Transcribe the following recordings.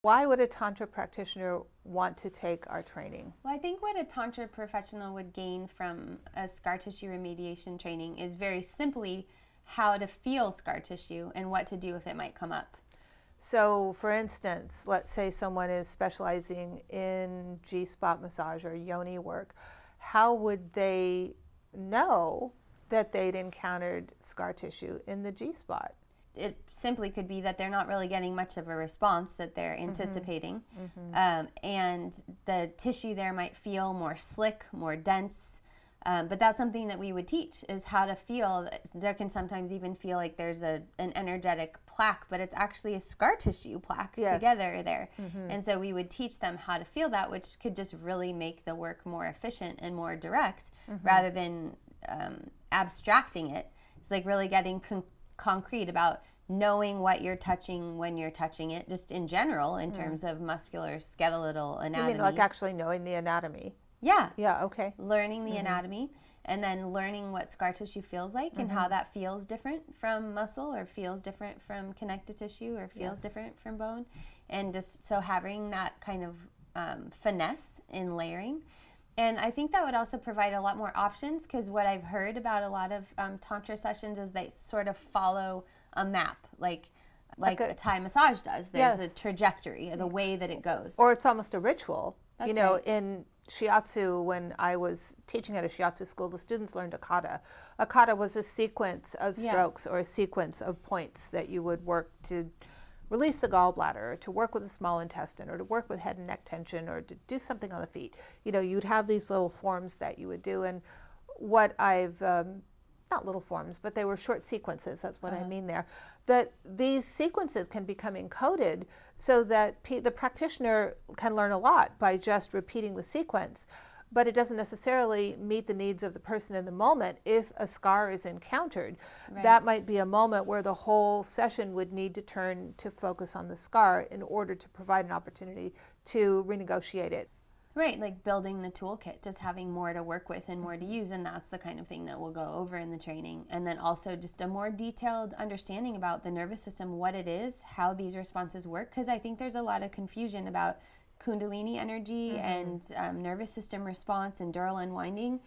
Why would a Tantra practitioner want to take our training? Well, I think what a Tantra professional would gain from a scar tissue remediation training is very simply how to feel scar tissue and what to do if it might come up. So, for instance, let's say someone is specializing in G-spot massage or yoni work. How would they know that they'd encountered scar tissue in the G-spot? It simply could be that they're not really getting much of a response that they're anticipating. And the tissue there might feel more slick, more dense. But that's something that we would teach, is how to feel. There can sometimes even feel like there's an energetic plaque, but it's actually a scar tissue plaque together there. And so we would teach them how to feel that, which could just really make the work more efficient and more direct rather than abstracting it. It's like really getting concrete about knowing what you're touching when you're touching it, just in general, in terms of muscular skeletal anatomy. You mean like actually knowing the anatomy? Yeah. Yeah, okay. Learning the anatomy, and then learning what scar tissue feels like and how that feels different from muscle, or feels different from connective tissue, or feels different from bone. And just so having that kind of finesse in layering. And I think that would also provide a lot more options, because what I've heard about a lot of Tantra sessions is they sort of follow a map, like a Thai massage does. There's a trajectory, the way that it goes. Or it's almost a ritual. That's you know, right. in shiatsu, when I was teaching at a shiatsu school, the students learned a kata. A kata was a sequence of strokes or a sequence of points that you would work to release the gallbladder, or to work with the small intestine, or to work with head and neck tension, or to do something on the feet. You know, you'd have these little forms that you would do. And what I've, not little forms, but they were short sequences, that's what I mean there, that these sequences can become encoded so that the practitioner can learn a lot by just repeating the sequence. But it doesn't necessarily meet the needs of the person in the moment. If a scar is encountered, that might be a moment where the whole session would need to turn to focus on the scar in order to provide an opportunity to renegotiate it. Right, like building the toolkit, just having more to work with and more to use, and that's the kind of thing that we'll go over in the training. And then also just a more detailed understanding about the nervous system, what it is, how these responses work, because I think there's a lot of confusion about Kundalini energy and nervous system response and dural unwinding.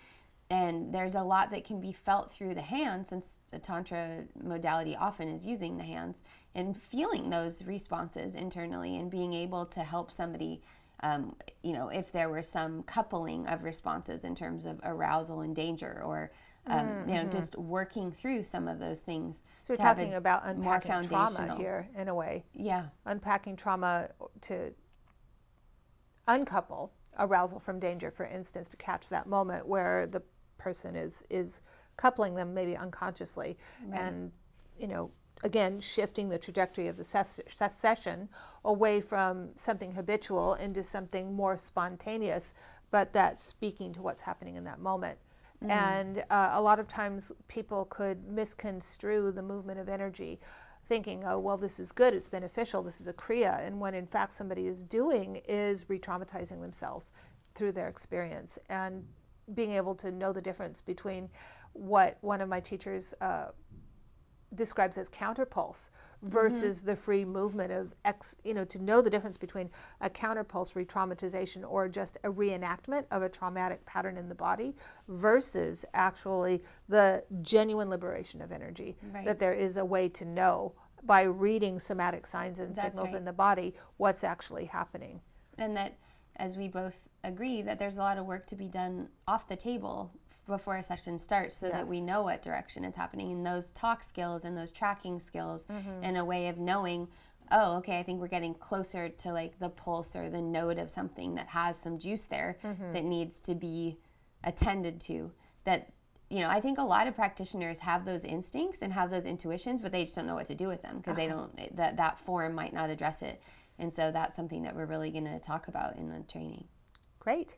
And there's a lot that can be felt through the hands, since the Tantra modality often is using the hands, and feeling those responses internally and being able to help somebody, you know, if there were some coupling of responses in terms of arousal and danger, or you know, just working through some of those things. So we're talking about unpacking trauma here, in a way. Yeah. Unpacking trauma to uncouple arousal from danger, for instance, to catch that moment where the person is coupling them maybe unconsciously. And, you know, again, shifting the trajectory of the session away from something habitual into something more spontaneous, but that's speaking to what's happening in that moment. And a lot of times people could misconstrue the movement of energy, thinking, oh, well, this is good, it's beneficial, this is a kriya, and when in fact somebody is doing is re-traumatizing themselves through their experience. And being able to know the difference between what one of my teachers describes as counterpulse versus the free movement of to know the difference between a counterpulse re-traumatization or just a reenactment of a traumatic pattern in the body versus actually the genuine liberation of energy. That there is a way to know by reading somatic signs and signals in the body what's actually happening. And that, as we both agree, that there's a lot of work to be done off the table before a session starts, so that we know what direction it's happening, and those talk skills and those tracking skills, and a way of knowing, oh, okay, I think we're getting closer to like the pulse or the note of something that has some juice there that needs to be attended to. That, you know, I think a lot of practitioners have those instincts and have those intuitions, but they just don't know what to do with them, because they don't, that form might not address it. And so that's something that we're really going to talk about in the training. Great.